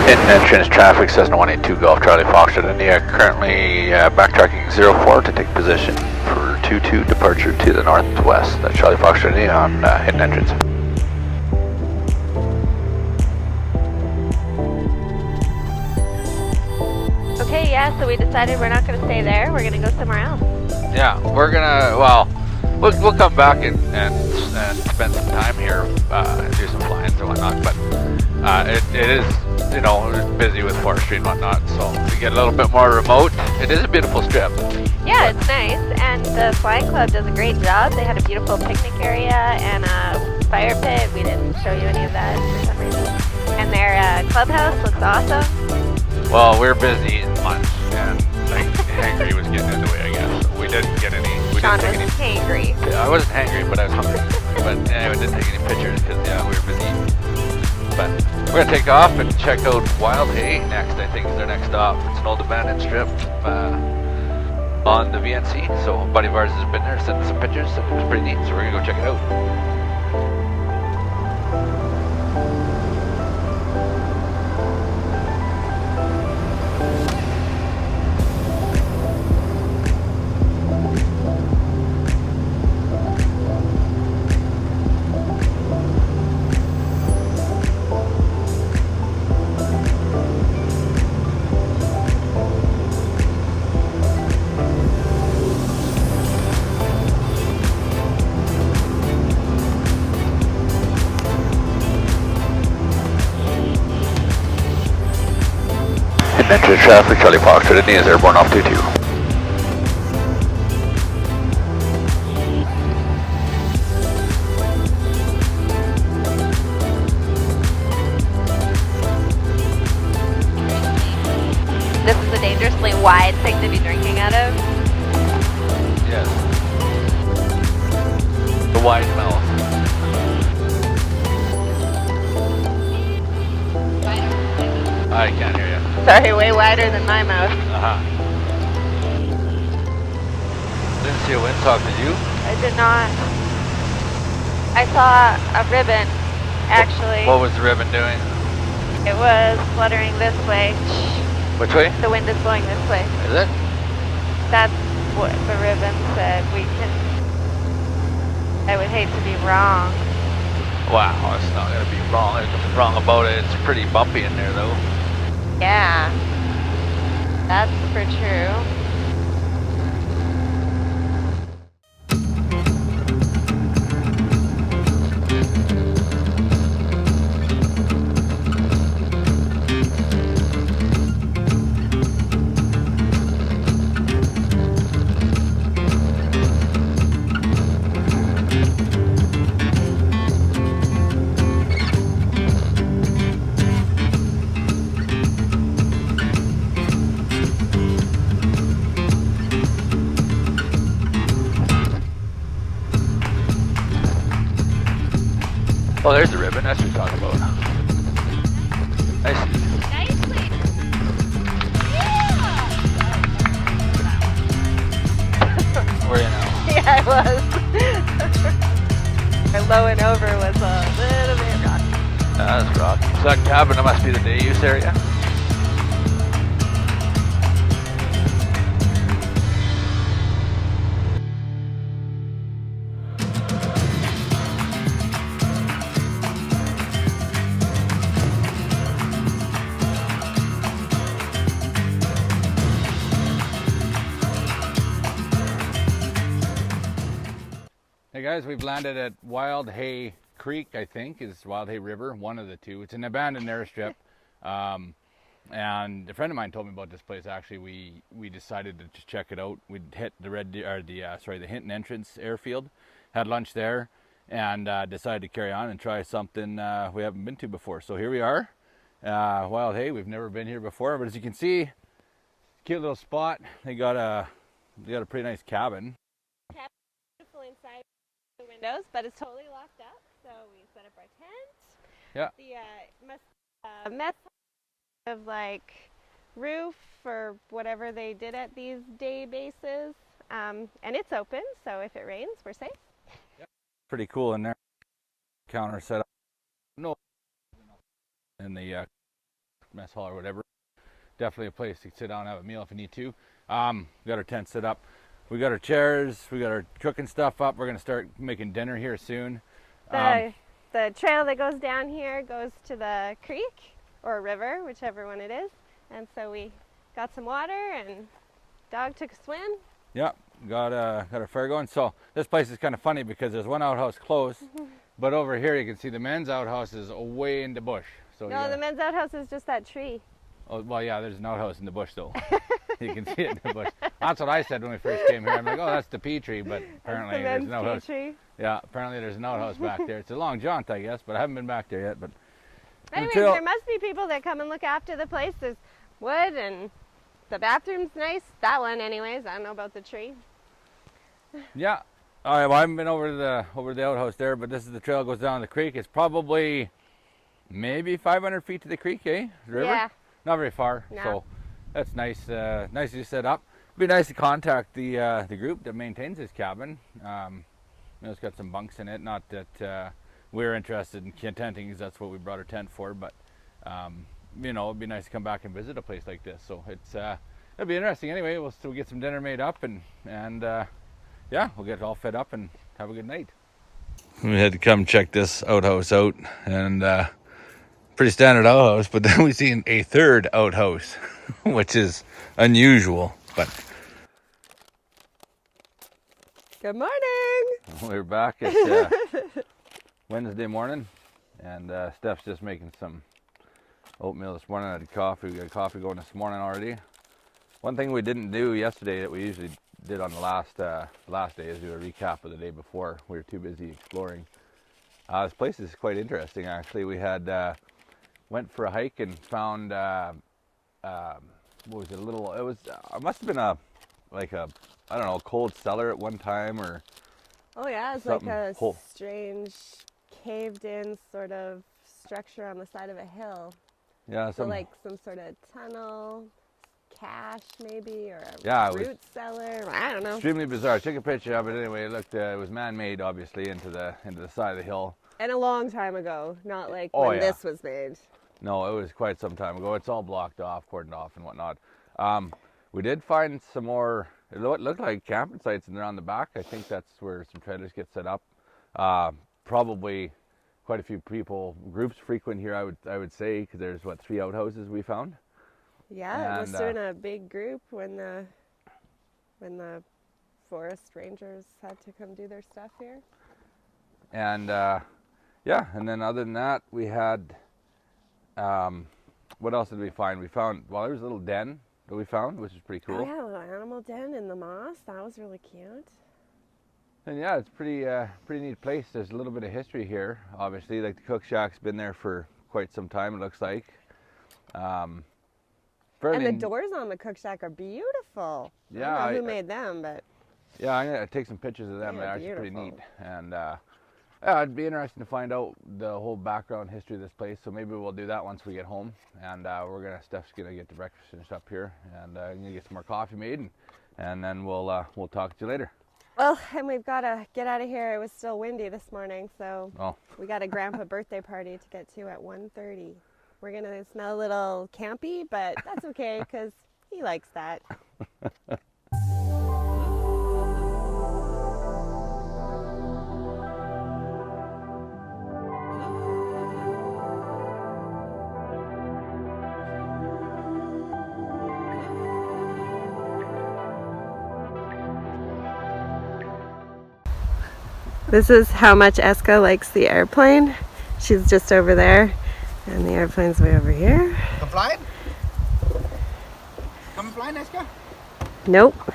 In entrance traffic, Cessna 182 Golf Charlie Foxtrot India, currently backtracking 04 to take position for 22 departure to the northwest. That's Charlie Foxtrot India on hidden entrance. Okay, yeah, so we decided we're not going to stay there, we're going to go somewhere else. Yeah, we're gonna, well, we'll come back and spend some time here, do some flying and whatnot, but it is, you know, busy with forestry and whatnot, so we get a little bit more remote. It is a beautiful strip. Yeah, it's nice, and the flying club does a great job. They had a beautiful picnic area and a fire pit. We didn't show you any of that for some reason. And their clubhouse looks awesome. Well, we're busy in lunch, and like, hangry was getting in the way, I guess. So we didn't get any. Sean was hangry. I wasn't hangry, but I was hungry. But anyway, didn't take any pictures because yeah, we were busy. But we're gonna take off and check out Wildhay next. I think is our next stop. It's an old abandoned strip on the VNC. So a buddy of ours has been there, sent us some pictures. It was pretty neat. So we're gonna go check it out. Entrance traffic, Charlie Foxtrot India is airborne off 22. This is a dangerously wide thing to be drinking out of. Yes. The wide mouth. I can't hear you. Sorry, way wider than my mouth. Didn't see a windsock, did you? I did not. I saw a ribbon, actually. What was the ribbon doing? It was fluttering this way. Which way? The wind is blowing this way. Is it? That's what the ribbon said. I would hate to be wrong. Wow, it's not going to be wrong. There's nothing wrong about it. It's pretty bumpy in there, though. Yeah, that's for true. Oh, there's the ribbon. That's what you're talking about. I see. Nicely. Yeah. Where are you now? Yeah, I was. My low and over was a little bit rocky. That's rock. So that cabin, that must be the day use area. Hey guys, we've landed at Wildhay Creek, I think, is Wildhay River, one of the two. It's an abandoned airstrip. And a friend of mine told me about this place. Actually, we decided to just check it out. We'd hit the Hinton Entrance airfield, had lunch there, and decided to carry on and try something we haven't been to before. So here we are, Wildhay. We've never been here before, but as you can see, cute little spot. They got a pretty nice cabin. Beautiful inside the windows, but it's totally locked up. So we set up our tent. Yeah. The mess of like roof or whatever they did at these day bases, and it's open. So if it rains, we're safe. Yeah. Pretty cool in there. Counter set up. No. And the mess hall or whatever. Definitely a place to sit down and have a meal if you need to. We got our tent set up. We got our chairs. We got our cooking stuff up. We're gonna start making dinner here soon. The trail that goes down here goes to the creek or river, whichever one it is. And so we got some water and dog took a swim. Yeah, got our fire going. So this place is kind of funny because there's one outhouse close, but over here you can see the men's outhouse is way in the bush. So no, the men's outhouse is just that tree. Oh, well, yeah, there's an outhouse in the bush though. You can see it in the bush. That's what I said when we first came here. I'm like, oh, that's the pea tree, but apparently there's an outhouse. Tree. Yeah, apparently there's an outhouse back there. It's a long jaunt, I guess, but I haven't been back there yet. But anyways, there must be people that come and look after the place. There's wood and the bathroom's nice. That one, anyways. I don't know about the tree. Yeah. All right. Well, I haven't been over the outhouse there, but this is the trail that goes down the creek. It's probably maybe 500 feet to the creek, eh? The river? Yeah. Not very far. No. So that's nice. Nice to set up. It'd be nice to contact the group that maintains this cabin. It's got some bunks in it. Not that we're interested in tenting, because that's what we brought our tent for. But it'd be nice to come back and visit a place like this. So it'll be interesting. Anyway, we'll still get some dinner made up and yeah, we'll get it all fed up and have a good night. We had to come check this outhouse out, and pretty standard outhouse, but then we seen a third outhouse, which is unusual. But good morning. We're back at Wednesday morning, and Steph's just making some oatmeal this morning. I had coffee. We got coffee going this morning already. One thing we didn't do yesterday that we usually did on the last day is do a recap of the day before. We were too busy exploring. This place is quite interesting, actually. We had went for a hike and found what was it? It must have been a I don't know, cold cellar at one time, or oh yeah, it's like a strange caved-in sort of structure on the side of a hill. Yeah, so like some sort of tunnel, cache maybe, or a root cellar. I don't know. Extremely bizarre. I took a picture of it anyway. It looked it was man-made, obviously, into the side of the hill. And a long time ago, not like when this was made. No, it was quite some time ago. It's all blocked off, cordoned off, and whatnot. We did find some more. It looked like camping sites, and they're on the back. I think that's where some trailers get set up. Probably quite a few groups frequent here. I would say, because there's 3 outhouses we found. Yeah, it must have been a big group when the forest rangers had to come do their stuff here. And and then other than that, we had. What else did we find? We found there was a little den that we found, which is pretty cool. Oh yeah, a little animal den in the moss. That was really cute. And yeah, it's pretty neat place. There's a little bit of history here, obviously. Like the cook shack's been there for quite some time, it looks like. And the doors on the cook shack are beautiful. Yeah, I don't know who made them, but yeah, I'm gonna take some pictures of them. They're actually pretty neat. And it'd be interesting to find out the whole background history of this place. So maybe we'll do that once we get home. And Steph's gonna get the breakfast finished up here, and I'm gonna get some more coffee made, and then we'll talk to you later. Well, and we've got to get out of here. It was still windy this morning, so we got a grandpa birthday party to get to at 1:30. We're going to smell a little campy, but that's okay because he likes that. This is how much Eska likes the airplane. She's just over there, and the airplane's way over here. Come flying? Come flying, Eska? Nope.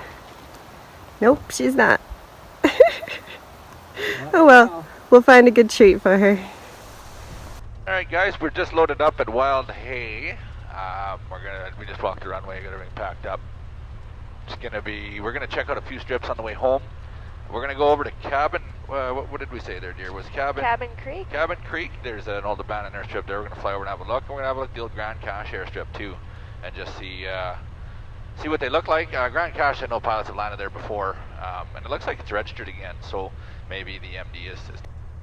Nope, she's not. Oh well, we'll find a good treat for her. Alright guys, we're just loaded up at Wildhay. We just walked the runway, got everything packed up. We're gonna check out a few strips on the way home. We're gonna go over to Cabin. What did we say there, dear? Was Cabin Creek? Cabin Creek. There's an old abandoned airstrip there. We're gonna fly over and have a look. We're gonna have a look at the old Grand Cache airstrip too, and just see what they look like. Grand Cache, I know pilots have landed there before, and it looks like it's registered again. So maybe the MD is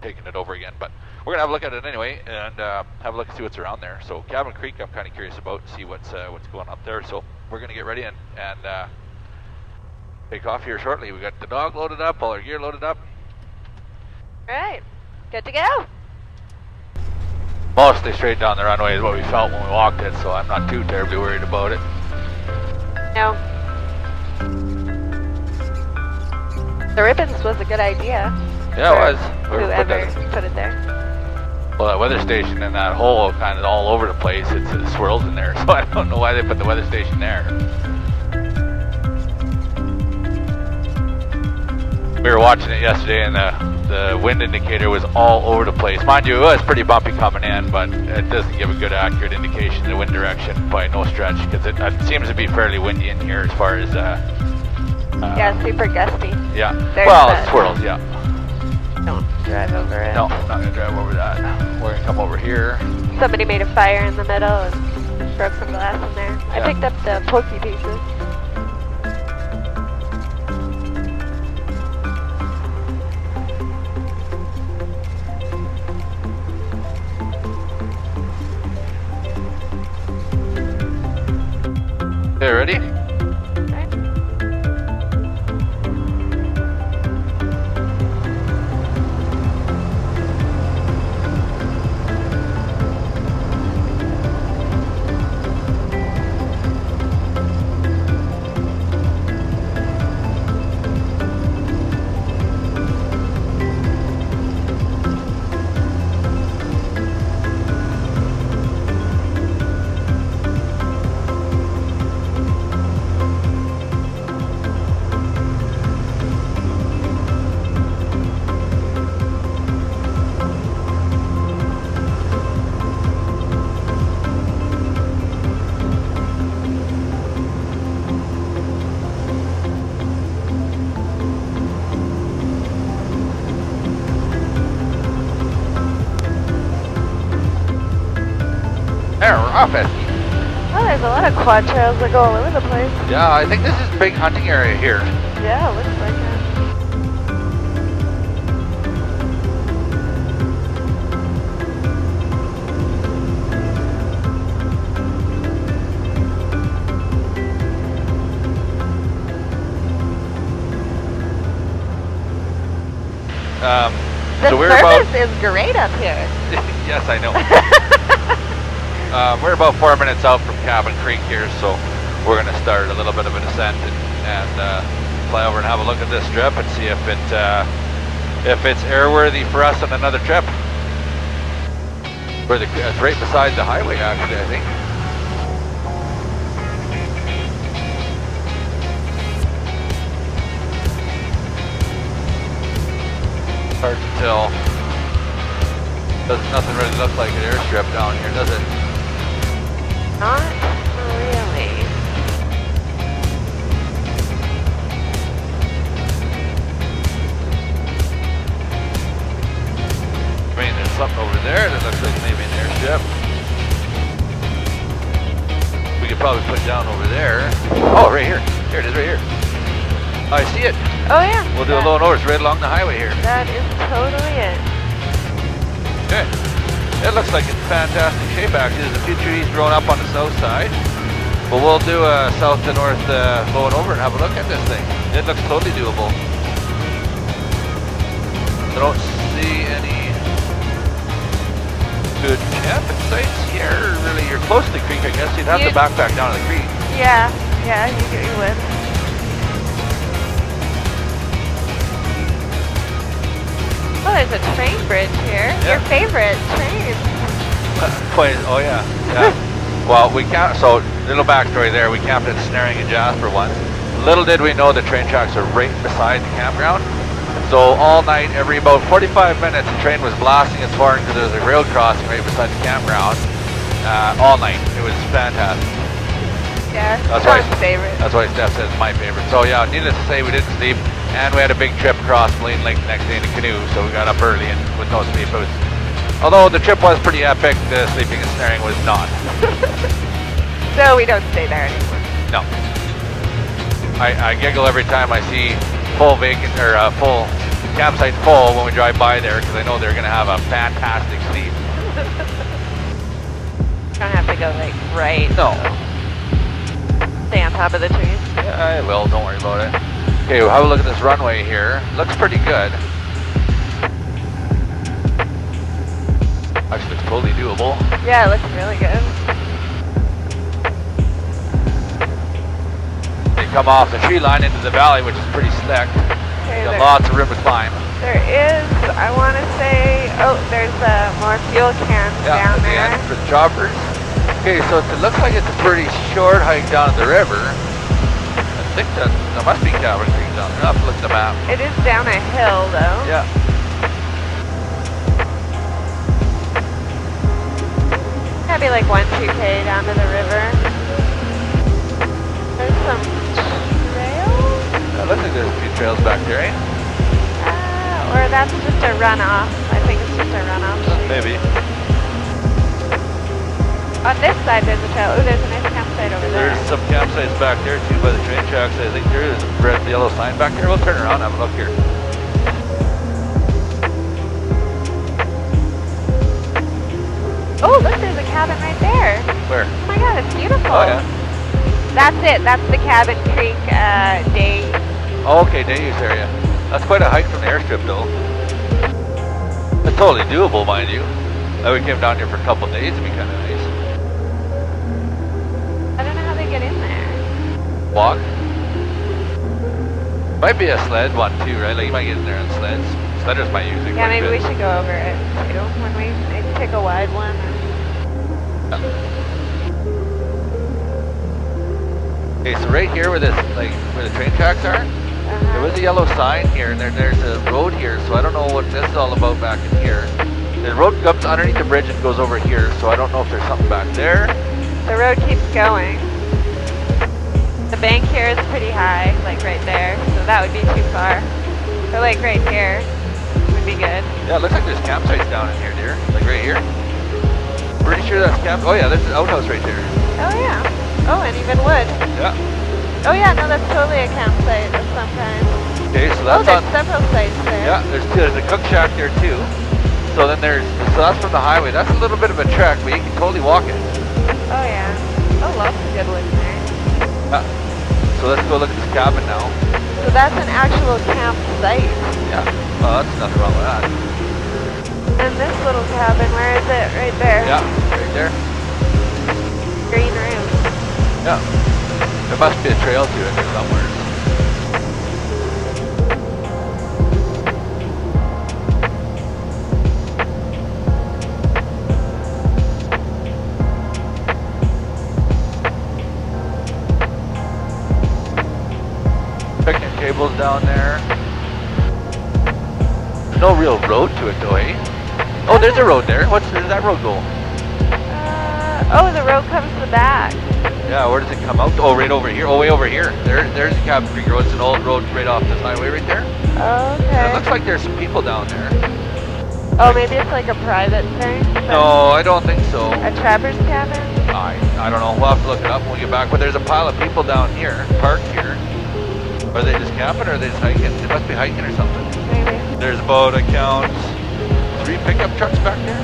taking it over again. But we're gonna have a look at it anyway, and have a look and see what's around there. So Cabin Creek, I'm kind of curious about, see what's going up there. So we're gonna get ready and take off here shortly. We got the dog loaded up, all our gear loaded up. All right, good to go. Mostly straight down the runway is what we felt when we walked it, so I'm not too terribly worried about it. No. The ribbons was a good idea. Yeah, it was. Whoever put it there. Well, that weather station in that hole, kind of all over the place, it swirls in there, so I don't know why they put the weather station there. We were watching it yesterday, and the wind indicator was all over the place. Mind you, it was pretty bumpy coming in, but it doesn't give a good accurate indication of the wind direction by no stretch, because it seems to be fairly windy in here as far as... yeah, super gusty. Yeah. There's well, it swirls, yeah. Don't drive over it. No, I'm not going to drive over that. We're going to come over here. Somebody made a fire in the middle and broke some glass in there. Yeah. I picked up the pokey pieces. Okay, ready? Okay. There, we're off it. Oh, there's a lot of quad trails that go all over the place. Yeah, I think this is a big hunting area here. Yeah, it looks like it. The So we're service is great up here. Yes, I know. We're about 4 minutes out from Cabin Creek here, so we're going to start a little bit of a descent and fly over and have a look at this strip and see if it's airworthy for us on another trip. It's right beside the highway, actually, I think. Hard to tell. Nothing really looks like an airstrip down here, does it? Not really. I mean, there's something over there that looks like maybe an airstrip. We could probably put down over there. Oh, right here. Here it is, right here. I see it. Oh yeah. We'll do a low and over. It's right along the highway here. That is totally it. Okay. It looks like it's fantastic shape, actually. There's a few trees growing up on the south side. But we'll do a south to north low and over and have a look at this thing. It looks totally doable. I don't see any good camping sites here. Really, you're close to the creek, I guess. You'd have to backpack down to the creek. Yeah, you would. Oh, there's a train bridge here. Yeah. Your favorite train. Oh yeah, yeah. Well, we camped, so little backstory there, we camped at Snaring and Jasper once. Little did we know the train tracks are right beside the campground. So all night, every about 45 minutes, the train was blasting its horn because there was a rail crossing right beside the campground. All night, it was fantastic. Yeah, That's Sean's why- favorite. That's why Steph says it's my favorite. So yeah, needless to say, we didn't sleep, and we had a big trip across Blaine Lake the next day in a canoe, so we got up early and with no sleep. It was, although the trip was pretty epic, the sleeping and snaring was not. So we don't stay there anymore. No. I giggle every time I see full vacant or full the campsite full when we drive by there because I know they're gonna have a fantastic sleep. Don't have to go like right. No. Stay on top of the trees. Yeah, I will. Don't worry about it. Okay, we'll have a look at this runway here. Looks pretty good. Actually, looks totally doable. Yeah, it looks really good. They come off the tree line into the valley, which is pretty slick. Okay, Got lots of room to climb. there is, I want to say, oh, there's more fuel cans down at the there. end for the choppers. Okay, so it looks like it's a pretty short hike down to the river. I think that must be Cabin Creek down there. I'll have to look at the map. It is down a hill, though. Yeah. Maybe like 1-2K down to the river. There's some trails? It looks like there's a few trails back there, eh? Or that's just a runoff. I think it's just a runoff. Maybe. On this side there's a trail. Oh, there's a nice campsite over there. There's some campsites back there too by the train tracks. I think there is a red yellow sign back there. We'll turn around and have a look here. Oh, look, there's a cabin right there. Where? Oh my god, it's beautiful. Oh yeah. That's it. That's the Cabin Creek day. Oh, okay, day use area. That's quite a hike from the airstrip though. It's totally doable, mind you. I would came down here for a couple of days. It'd be kind of nice. I don't know how they get in there. Walk. Might be a sled one too, right? Like you might get in there on sleds. Sledders might use it. Yeah, quite maybe good. we should go over it too when we maybe pick a wide one. Okay, so right here where this, like where the train tracks are, there was a yellow sign here, and there's a road here. So I don't know what this is all about back in here. The road comes underneath the bridge and goes over here. So I don't know if there's something back there. The road keeps going. The bank here is pretty high, like right there. So that would be too far. But like right here would be good. Yeah, it looks like there's campsites down in here, dear. Like right here. Pretty sure that's camp. Oh yeah, there's an outhouse right there. Oh yeah. Oh, and even wood. Yeah. Oh yeah, no, that's totally a campsite of some kind. Okay, so Oh, that's there's on. several sites there. Yeah, there's a cook shack there too. So then so that's from the highway. That's a little bit of a trek, but you can totally walk it. Oh yeah. Oh, lots of good wood there. Yeah. So let's go look at this cabin now. So that's an actual campsite. Yeah. Oh, that's nothing wrong with that. And this little cabin, where is it? Right there. Yeah, right there. Green room. Yeah. There must be a trail to it there somewhere. Picnic tables down there. There's no real road to it though, eh? Oh, there's a road there. Where does that road go? Oh, the road comes to the back. Yeah, where does it come out? Oh, right over here. Oh, way over here. There's the Cabin Creek Road. It's an old road right off this highway right there. Okay. It looks like there's some people down there. Oh, maybe it's like a private thing? No, I don't think so. A trapper's cabin? I don't know. We'll have to look it up when we get back. But there's a pile of people down here, parked here. Are they just camping or are they just hiking? They must be hiking or something. Maybe. There's about, I count, 3 pickup trucks back there.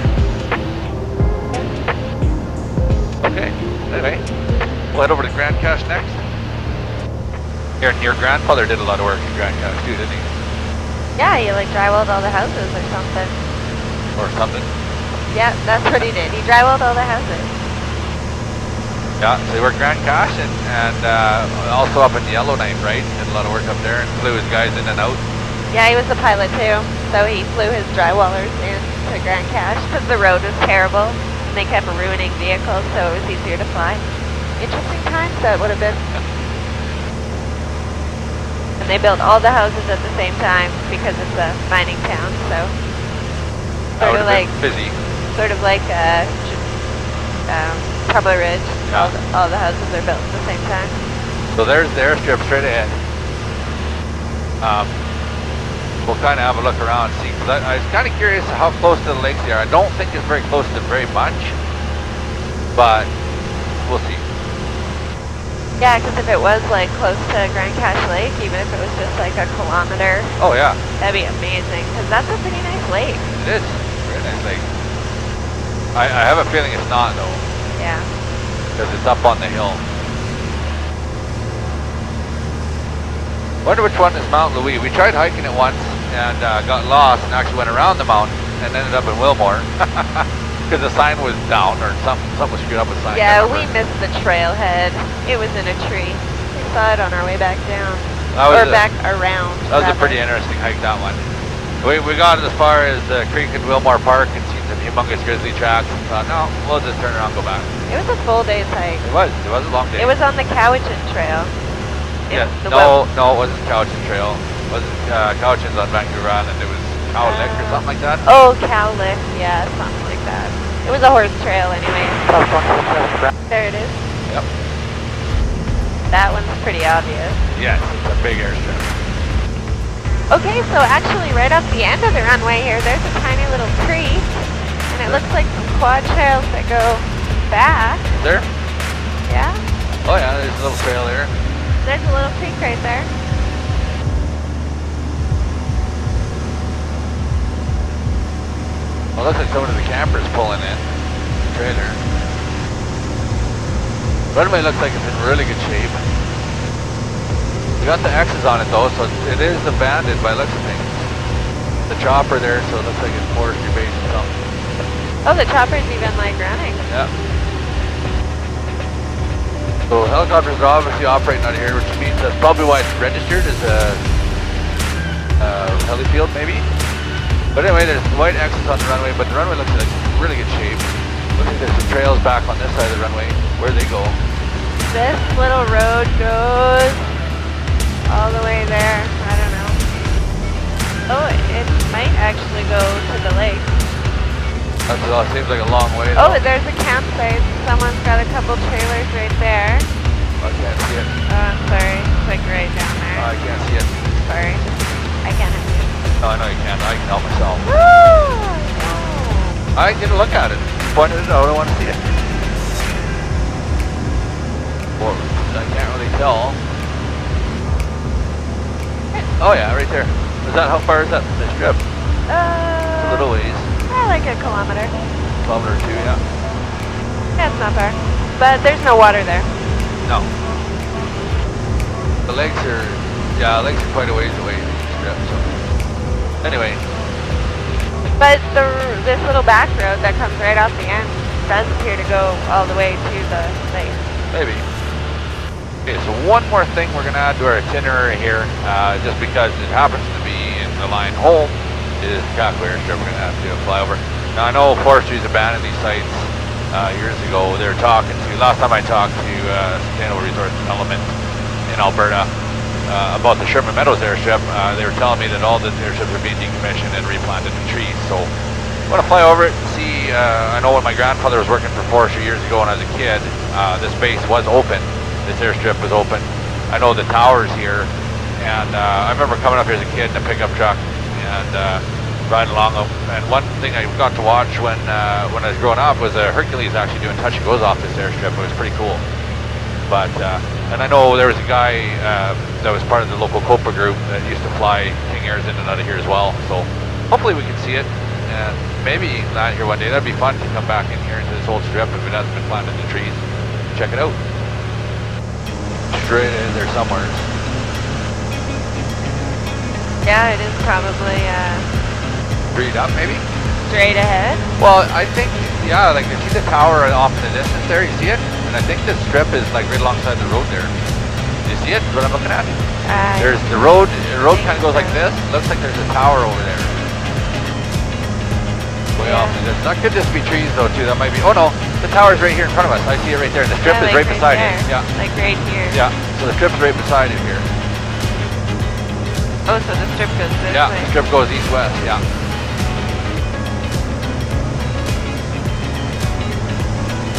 Okay. Anyway, we'll head over to Grand Cache next. Your grandfather did a lot of work in Grand Cache too, didn't he? Yeah, he like drywalled all the houses or something. Or something. Yeah, that's what he did. He drywalled all the houses. Yeah, so they worked Grand Cache and also up in Yellowknife, right? Did a lot of work up there and flew his guys in and out. Yeah, he was the pilot too. So he flew his drywallers in to Grand Cache because the road was terrible. And they kept ruining vehicles, so it was easier to fly. Interesting times that would have been. And they built all the houses at the same time because it's a mining town, so sort of like busy. Sort of like Pebble Ridge. Yeah. All the houses are built at the same time. So there's the airstrip straight ahead. We'll kind of have a look around and see. I was kind of curious how close to the lakes they are. I don't think it's very close to very much, but we'll see. Yeah, because if it was like close to Grand Cache Lake, even if it was just like a kilometer, Oh yeah, that'd be amazing. Because that's a pretty nice lake. it is. Very nice lake. I have a feeling it's not though, Yeah. because it's up on the hill. Wonder which one is Mount Louis. We tried hiking it once and got lost and actually went around the mountain and ended up in Wilmore because the sign was down or something was screwed up with the sign. Yeah, we missed the trailhead. It was in a tree. We saw it on our way back down. Or back around. That was a pretty interesting hike, that one. We got as far as the creek at Wilmore Park and seen some humongous grizzly tracks and thought, no, we'll just turn around and go back. It was a full day's hike. It was a long day. It was on the Cowichan Trail. Yeah, no, it wasn't Cowichan Trail. It wasn't Cowichan's on Vancouver Island. It was Cow Lick or something like that. Oh, Cow Lick, yeah, something like that. It was a horse trail anyway. There it is. Yep. That one's pretty obvious. Yes, it's a big airstrip. Okay, so actually right off the end of the runway here, there's a tiny little creek, and it looks like some quad trails that go back. There? Yeah? Oh yeah, there's a little trail there. There's a little creek right there. Well, looks like some of the campers pulling in. Trailer. Runway looks like it's in really good shape. We got the X's on it though, so it is abandoned by looks of things. The chopper there, so it looks like it's forestry base or something. Oh, the chopper's even like running. Yeah. So helicopters are obviously operating out of here, which means that's probably why it's registered as a heli field maybe. But anyway, there's white X's on the runway, but the runway looks like really good shape. Looks like there's some trails back on this side of the runway. Where do they go? This little road goes all the way there. I don't know. Oh, it might actually go to the lake. That seems like a long way. Oh, there's a campsite. Someone's got a couple trailers right there. I can't see it. Oh, I'm sorry. It's like right down there. I can't see it. Sorry. I can't help you. No, I know you can't. I can help myself. Woo! I didn't look at it. Pointed it out. I want to see it. Well, I can't really tell. Oh yeah, right there. Is that how far is that from the strip? A little ways. Like a kilometer. Kilometer or two, yeah. Yeah, it's not far. But there's no water there. No. The lakes are quite a ways away from the strip, so. Anyway. But this little back road that comes right off the end does appear to go all the way to the lake. Maybe. Okay, so one more thing we're going to add to our itinerary here, just because it happens to be in the line home, is Kakwa airstrip. We're going to have to do a flyover. Now I know forestry's abandoned these sites years ago. They were talking to, last time I talked to Sustainable Resource Development in Alberta about the Sherman Meadows airstrip. They were telling me that all the airships are being decommissioned and replanted in trees. So I want to fly over it and see. I know when my grandfather was working for forestry years ago when I was a kid, this base was open. This airstrip was open. I know the towers here, and I remember coming up here as a kid in a pickup truck and riding along them. And one thing I got to watch when I was growing up was a Hercules actually doing touch and goes off this airstrip. It was pretty cool. But and I know there was a guy that was part of the local Copa group that used to fly King Airs in and out of here as well. So hopefully we can see it and maybe land here one day. That'd be fun to come back in here into this old strip if it hasn't been planted in trees. Check it out. Straight in there somewhere. Yeah, it is probably Straight up maybe? straight ahead. Well, I think, yeah, like you see the tower off in the distance there, you see it? And I think this strip is like right alongside the road there. Do you see it? What I'm looking at? There's the road kind of goes like this. Looks like there's a tower over there. Way off in the distance. That could just be trees though too. That might be, oh no, the tower's right here in front of us. I see it right there. And the strip is like right beside there. it. Yeah. Like right here. Yeah, so the strip's right beside it here. Oh, so the strip goes this Yeah, way. the strip goes east-west, yeah.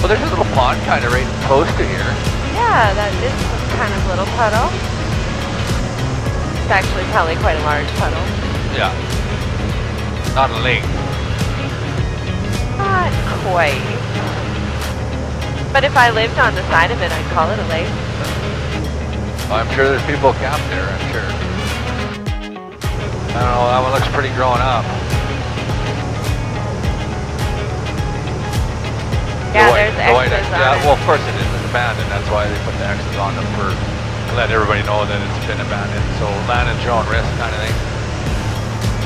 Well, there's a little pond kind of right close to here. Yeah, that is some kind of little puddle. It's actually probably quite a large puddle. Yeah. Not a lake. Not quite. But if I lived on the side of it, I'd call it a lake. I'm sure there's people camped there, I'm sure. I don't know, that one looks pretty grown up. Yeah, there's X's on yeah, it. well, of course it is. It's abandoned. That's why they put the X's on them to let everybody know that it's been abandoned. So land at your own risk kind of thing.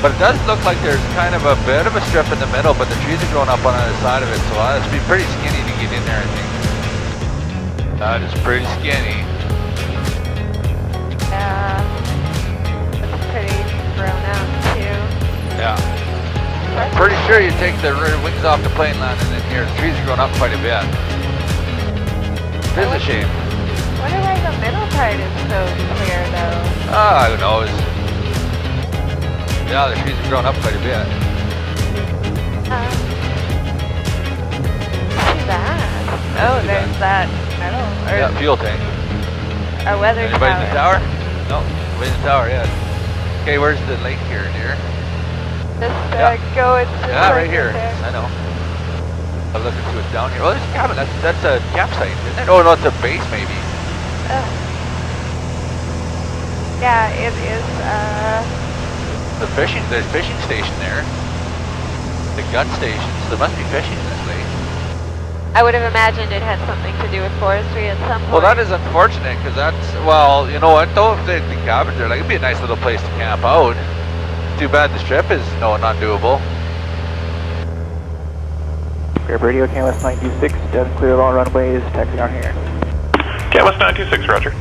But it does look like there's kind of a bit of a strip in the middle, but the trees are growing up on either side of it. So it's be pretty skinny to get in there, I think. That is pretty skinny. Yeah, it's pretty grown out too. Yeah. I'm pretty sure you take the rear wings off the plane landing in here. The trees are growing up quite a bit. It is a shame. I wonder why the middle part is so clear though. Who knows? Yeah, the trees have grown up quite a bit. See that? Oh, there's that metal. Or Yeah, fuel tank. our weather Anybody in the tower? tower. No, nobody's in the tower yet. Okay, where's the lake here, dear? Just go into Yeah, right here. there. I know. I'm looking to it down here. Oh, there's a cabin. That's a campsite, isn't it? Oh, no, it's a base maybe. Yeah, it is. There's fishing station there. The gun stations. There must be fishing in this lake. I would have imagined it had something to do with forestry at some point. Well, that is unfortunate because that's, well, you know what though, if the cabins are like, it'd be a nice little place to camp out. Too bad the strip is not doable. Grab radio, Canvas 926, dead and clear of all runways, taxi on here. Canvas 926, roger.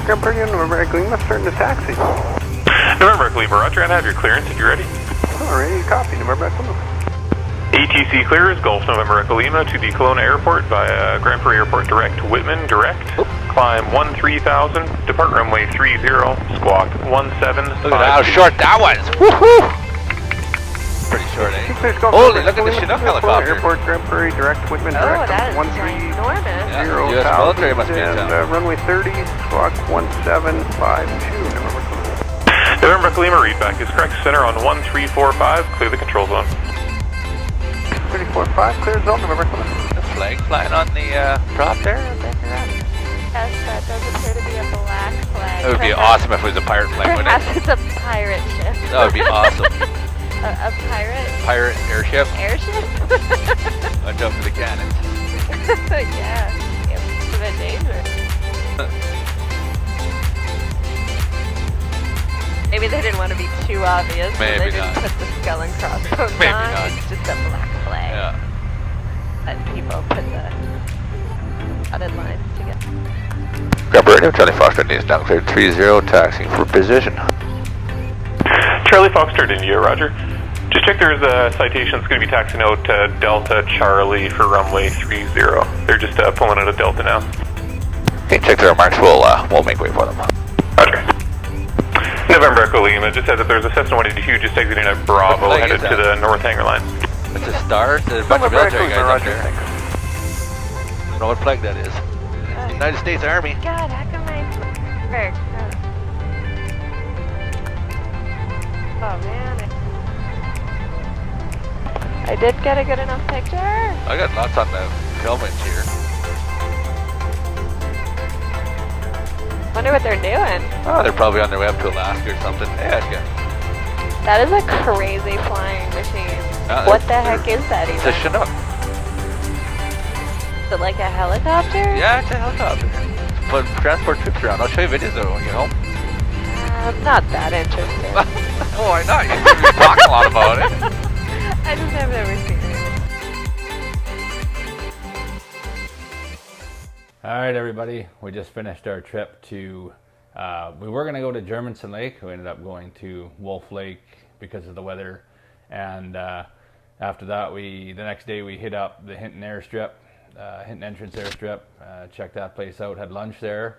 Grab radio, November Echo Lima, starting to taxi. November Echo Lima, roger, and have your clearance if you're ready. Alrighty, copy, November Echo Lima. ATC clears, Gulf November Echo Lima to the Kelowna Airport via Grand Prairie Airport Direct, Whitman Direct. Climb 13,000, depart runway 30, squawk 17. Look at how short that was. Woohoo! Pretty short, eh? Holy, look at the Chinook helicopter. Airport, Grand Prairie Direct, Whitman Oh, Direct, that is 13. enormous. Yeah, Zero US military must be in and town. runway 30, squawk 1752, November Echo Lima. November Echo Lima, read back is correct, center on 1345, clear the control zone. 34.5, clear zone, November Echo Lima. The flag flying on the prop there? Yes, that does appear to be a black flag. It would be awesome if it was a pirate plane, wouldn't Perhaps it? it's a pirate ship. That would be awesome. a pirate Pirate airship. airship? I'd jump to the cannons. Yeah, it's a bit dangerous. Maybe they didn't want to be too obvious, so Maybe they didn't not. put the skull and crossbones Maybe on. not. It's just a black flag. Yeah. And people put the dotted lines together. Grab radio, Charlie Foxtrot needs down cleared 30, taxiing for position. Charlie Foxtrot, India, roger. Just check there's a citation that's going to be taxiing out Delta Charlie for runway 30. They're just pulling out of Delta now. Okay, check their marks, we'll make way for them. Roger. November Echo Lima, just says that there's a Cessna 182 just exiting at Bravo, What flag headed is to that? the north hangar line. It's a star, there's a bunch of military guys up there. I don't know what flag that is. United States Army. God, how come I... Frick. Oh man. I did get a good enough picture. I got lots on the helmet here. Wonder what they're doing. Oh, they're probably on their way up to Alaska or something. Yeah, That is a crazy flying machine. What the heck is that It's a even? Chinook. Is it like a helicopter? Yeah, it's a helicopter. Put transport troops around. I'll show you videos of it when you get home. I'm not that interested. Oh, why not? You seem to be talking a lot about it. I just have never seen it. All right, everybody. We just finished our trip to. We were going to go to Germanson Lake. We ended up going to Wolf Lake because of the weather, and after that, the next day we hit up the Hinton Airstrip, Hinton Entrance Airstrip. Checked that place out. Had lunch there,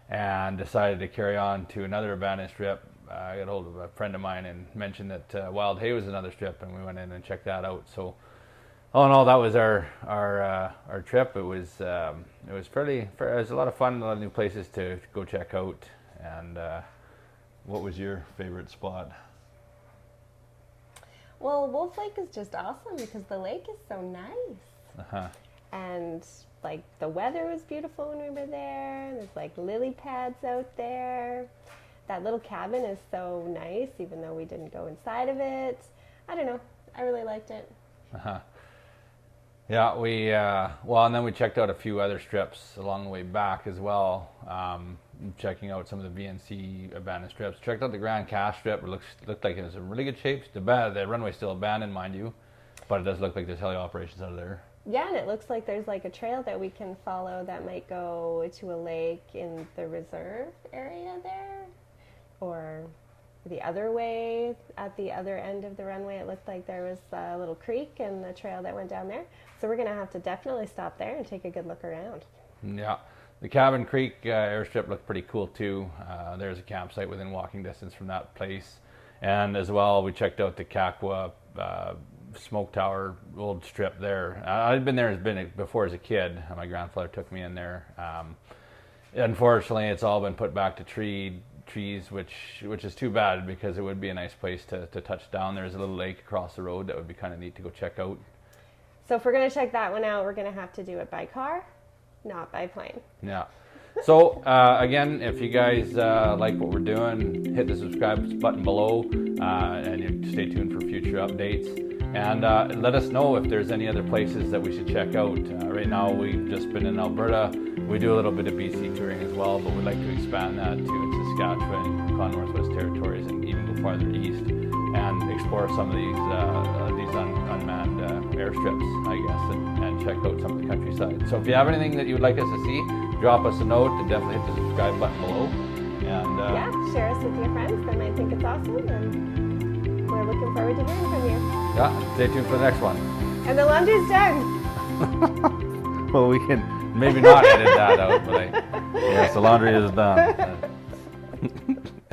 and decided to carry on to another abandoned strip. I got hold of a friend of mine and mentioned that Wildhay was another strip, and we went in and checked that out. So Oh no, that was our trip. It was fairly. It was a lot of fun. A lot of new places to go check out. And what was your favorite spot? Well, Wolf Lake is just awesome because the lake is so nice. And like the weather was beautiful when we were there. There's like lily pads out there. That little cabin is so nice, even though we didn't go inside of it. I don't know. I really liked it. Yeah, we well, and then we checked out a few other strips along the way back as well. Checking out some of the VNC abandoned strips. Checked out the Grand Cache strip. It looked like it was in really good shape. The runway's still abandoned, mind you, but it does look like there's heli operations out of there. Yeah, and it looks like there's like a trail that we can follow that might go to a lake in the reserve area there, or the other way at the other end of the runway. It looked like there was a little creek and a trail that went down there. So we're going to have to definitely stop there and take a good look around. Yeah, the Cabin Creek airstrip looked pretty cool too. There's a campsite within walking distance from that place. And as well, we checked out the Kakwa smoke tower old strip there. I'd been there before as a kid. My grandfather took me in there. Unfortunately, it's all been put back to trees, which is too bad because it would be a nice place to touch down. There's a little lake across the road that would be kind of neat to go check out. So if we're going to check that one out, we're going to have to do it by car, not by plane. Yeah. So again, if you guys like what we're doing, hit the subscribe button below, and you stay tuned for future updates. And let us know if there's any other places that we should check out. Right now, we've just been in Alberta. We do a little bit of BC touring as well, but we'd like to expand that to Saskatchewan, Yukon Northwest Territories, and even go farther east and explore some of these unmanned airstrips, I guess, and check out some of the countryside. So if you have anything that you would like us to see, drop us a note and definitely hit the subscribe button below. And yeah, share us with your friends that might think it's awesome, and we're looking forward to hearing from you. Yeah, stay tuned for the next one. And the laundry's done. Well, we can maybe not edit that out, but yes, the laundry is done.